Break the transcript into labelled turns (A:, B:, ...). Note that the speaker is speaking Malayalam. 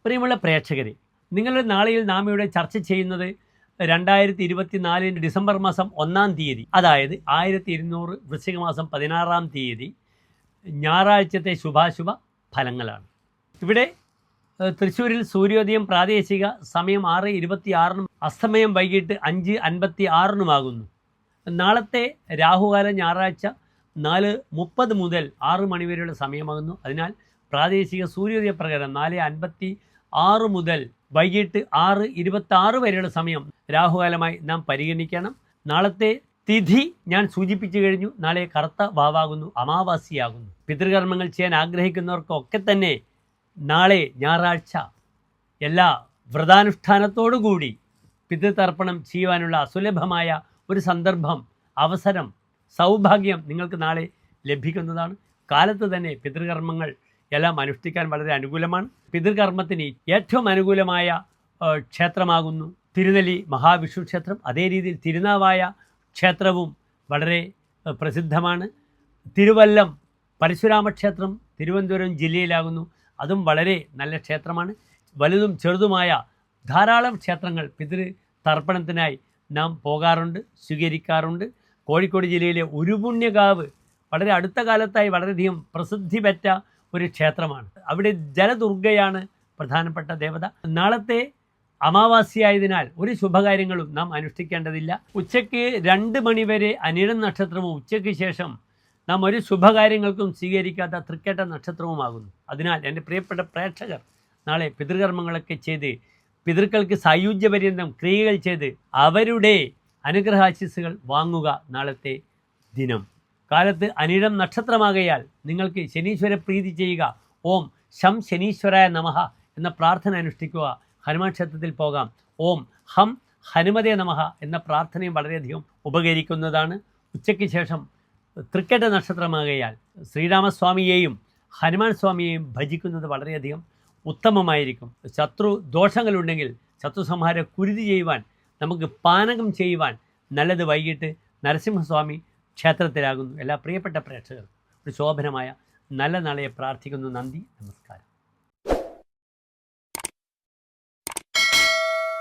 A: പ്രിയമുള്ള പ്രേക്ഷകരെ, നിങ്ങളുടെ നാളെയിൽ നാം ഇവിടെ ചർച്ച ചെയ്യുന്നത് 2024 ഡിസംബർ മാസം 1-ാം തീയതി, അതായത് 1200 വൃശ്ചിക മാസം 16-ാം തീയതി ഞായറാഴ്ചത്തെ ശുഭാശുഭ ഫലങ്ങളാണ്. ഇവിടെ തൃശ്ശൂരിൽ സൂര്യോദയം പ്രാദേശിക സമയം 6:26 അസ്തമയം വൈകിട്ട് 5:56 നാളത്തെ രാഹുകാലം ഞായറാഴ്ച 4:30 മുതൽ 6 മണി വരെയുള്ള സമയമാകുന്നു. അതിനാൽ പ്രാദേശിക സൂര്യോദയ പ്രകാരം 4:56 മുതൽ വൈകിട്ട് 6:26 വരെയുള്ള സമയം രാഹുകാലമായി നാം പരിഗണിക്കണം. നാളത്തെ തിഥി ഞാൻ സൂചിപ്പിച്ചു കഴിഞ്ഞു. നാളെ കറുത്ത വാവാകുന്നു, അമാവാസിയാകുന്നു. പിതൃകർമ്മങ്ങൾ ചെയ്യാൻ ആഗ്രഹിക്കുന്നവർക്കൊക്കെ തന്നെ നാളെ ഞായറാഴ്ച എല്ലാ വ്രതാനുഷ്ഠാനത്തോടുകൂടി പിതൃതർപ്പണം ചെയ്യുവാനുള്ള അസുലഭമായ ഒരു സന്ദർഭം, അവസരം, സൗഭാഗ്യം നിങ്ങൾക്ക് നാളെ ലഭിക്കുന്നതാണ്. കാലത്ത് തന്നെ പിതൃകർമ്മങ്ങൾ എല്ലാം അനുഷ്ഠിക്കാൻ വളരെ അനുകൂലമാണ്. പിതൃകർമ്മത്തിന് ഏറ്റവും അനുകൂലമായ ക്ഷേത്രമാകുന്നു തിരുനെല്ലി മഹാവിഷ്ണു ക്ഷേത്രം. അതേ രീതിയിൽ തിരുനാവായ ക്ഷേത്രവും വളരെ പ്രസിദ്ധമാണ്. തിരുവല്ലം പരശുരാമക്ഷേത്രം തിരുവനന്തപുരം ജില്ലയിലാകുന്നു. അതും വളരെ നല്ല ക്ഷേത്രമാണ്. വലുതും ചെറുതുമായ ധാരാളം ക്ഷേത്രങ്ങൾ പിതൃതർപ്പണത്തിനായി നാം പോകാറുണ്ട്, സ്വീകരിക്കാറുണ്ട്. കോഴിക്കോട് ജില്ലയിലെ ഉരുപുണ്യകാവ് വളരെ അടുത്ത കാലത്തായി വളരെയധികം പ്രസിദ്ധി പെറ്റ ഒരു ക്ഷേത്രമാണ്. അവിടെ ജലദുർഗയാണ് പ്രധാനപ്പെട്ട ദേവത. നാളത്തെ അമാവാസിയായതിനാൽ ഒരു ശുഭകാര്യങ്ങളും നാം അനുഷ്ഠിക്കേണ്ടതില്ല. ഉച്ചയ്ക്ക് 2 മണി വരെ അനിഴം നക്ഷത്രവും ഉച്ചയ്ക്ക് ശേഷം നാം ഒരു ശുഭകാര്യങ്ങൾക്കും സ്വീകരിക്കാത്ത തൃക്കേട്ട നക്ഷത്രവുമാകുന്നു. അതിനാൽ എൻ്റെ പ്രിയപ്പെട്ട പ്രേക്ഷകർ നാളെ പിതൃകർമ്മങ്ങളൊക്കെ ചെയ്ത് പിതൃക്കൾക്ക് സായുജ്യപര്യന്തം ക്രിയകൾ ചെയ്ത് അവരുടെ അനുഗ്രഹാശിസ്സുകൾ വാങ്ങുക. നാളത്തെ ദിനം കാലത്ത് അനിഴം നക്ഷത്രമാകയാൽ നിങ്ങൾക്ക് ശനീശ്വര പ്രീതി ചെയ്യുക. ഓം ശം ശനീശ്വരായ നമഃ എന്ന പ്രാർത്ഥന അനുഷ്ഠിക്കുക. ഹനുമാൻ ക്ഷേത്രത്തിൽ പോകാം. ഓം ഹം ഹനുമതേ നമഃ എന്ന പ്രാർത്ഥനയും വളരെയധികം ഉപകരിക്കുന്നതാണ്. ഉച്ചയ്ക്ക് ശേഷം തൃക്കേട്ട നക്ഷത്രമാകയാൽ ശ്രീരാമസ്വാമിയെയും ഹനുമാൻ സ്വാമിയെയും ഭജിക്കുന്നത് വളരെയധികം ഉത്തമമായിരിക്കും. ശത്രു ദോഷങ്ങളുണ്ടെങ്കിൽ ശത്രുസംഹാര കുരുതി ചെയ്യുവാൻ, നമുക്ക് പാനകം ചെയ്യുവാൻ നല്ലത് വൈകിട്ട് നരസിംഹസ്വാമി ക്ഷേത്രത്തിലാകുന്നു. എല്ലാ പ്രിയപ്പെട്ട പ്രേക്ഷകർക്കും ഒരു ശോഭനമായ നല്ല നാളെ പ്രാർത്ഥിക്കുന്നു. നന്ദി, നമസ്കാരം.